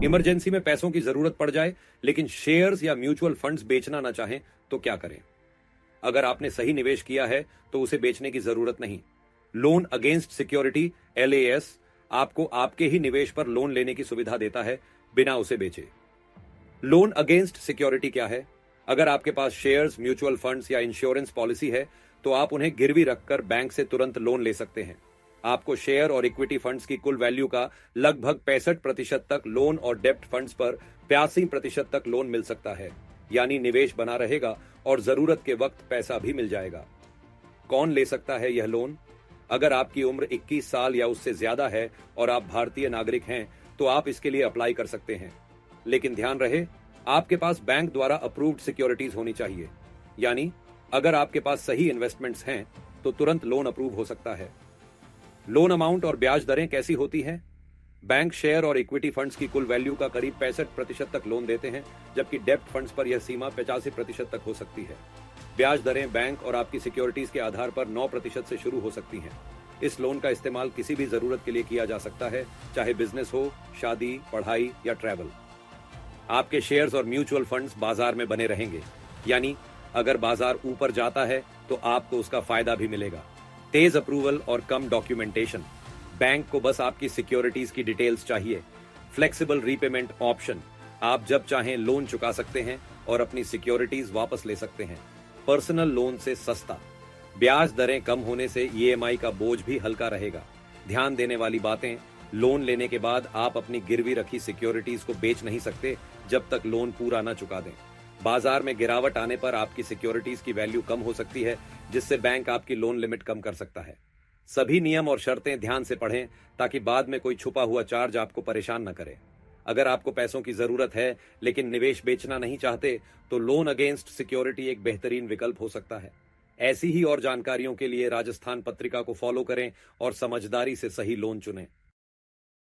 Emergency में पैसों की जरूरत पड़ जाए लेकिन शेयर्स या म्यूचुअल फंड्स बेचना ना चाहें तो क्या करें? अगर आपने सही निवेश किया है तो उसे बेचने की जरूरत नहीं। लोन अगेंस्ट सिक्योरिटी LAS आपको आपके ही निवेश पर लोन लेने की सुविधा देता है बिना उसे बेचे। लोन अगेंस्ट सिक्योरिटी क्या है? अगर आपके पास शेयर्स, म्यूचुअल फंड्स या इंश्योरेंस पॉलिसी है तो आप उन्हें गिरवी रखकर बैंक से तुरंत लोन ले सकते हैं। आपको शेयर और इक्विटी फंड्स की कुल वैल्यू का लगभग 65% तक लोन और डेब्ट फंड्स पर 85% तक लोन मिल सकता है, यानी निवेश बना रहेगा और जरूरत के वक्त पैसा भी मिल जाएगा। कौन ले सकता है यह लोन? अगर आपकी उम्र 21 साल या उससे ज्यादा है और आप भारतीय नागरिक हैं तो आप इसके लिए अप्लाई कर सकते हैं। लेकिन ध्यान रहे, आपके पास बैंक द्वारा अप्रूव्ड सिक्योरिटीज होनी चाहिए, यानी अगर आपके पास सही इन्वेस्टमेंट्स हैं तो तुरंत लोन अप्रूव हो सकता है। लोन अमाउंट और ब्याज दरें कैसी होती हैं? बैंक शेयर और इक्विटी फंड्स की कुल वैल्यू का करीब 65% तक लोन देते हैं, जबकि डेब्ट फंड्स पर यह सीमा 85% तक हो सकती है। ब्याज दरें बैंक और आपकी सिक्योरिटीज के आधार पर 9% से शुरू हो सकती हैं। इस लोन का इस्तेमाल किसी भी जरूरत के लिए किया जा सकता है, चाहे बिजनेस हो, शादी, पढ़ाई या ट्रैवल। आपके शेयर्स और म्यूचुअल फंड्स बाजार में बने रहेंगे, यानी अगर बाजार ऊपर जाता है तो आपको उसका फायदा भी मिलेगा। तेज अप्रूवल और कम डॉक्यूमेंटेशन। बैंक को बस आपकी सिक्योरिटीज की डिटेल्स चाहिए। फ्लेक्सिबल रीपेमेंट ऑप्शन, आप जब चाहें लोन चुका सकते हैं और अपनी सिक्योरिटीज वापस ले सकते हैं। पर्सनल लोन से सस्ता। ब्याज दरें कम होने से EMI का बोझ भी हल्का रहेगा। ध्यान देने वाली बातें, लोन लेने के बाद आप अपनी गिरवी रखी सिक्योरिटीज को बेच नहीं सकते जब तक लोन पूरा न चुका दें। बाजार में गिरावट आने पर आपकी सिक्योरिटीज की वैल्यू कम हो सकती है, जिससे बैंक आपकी लोन लिमिट कम कर सकता है। सभी नियम और शर्तें ध्यान से पढ़ें ताकि बाद में कोई छुपा हुआ चार्ज आपको परेशान न करे। अगर आपको पैसों की जरूरत है लेकिन निवेश बेचना नहीं चाहते तो लोन अगेंस्ट सिक्योरिटी एक बेहतरीन विकल्प हो सकता है। ऐसी ही और जानकारियों के लिए राजस्थान पत्रिका को फॉलो करें और समझदारी से सही लोन चुनें।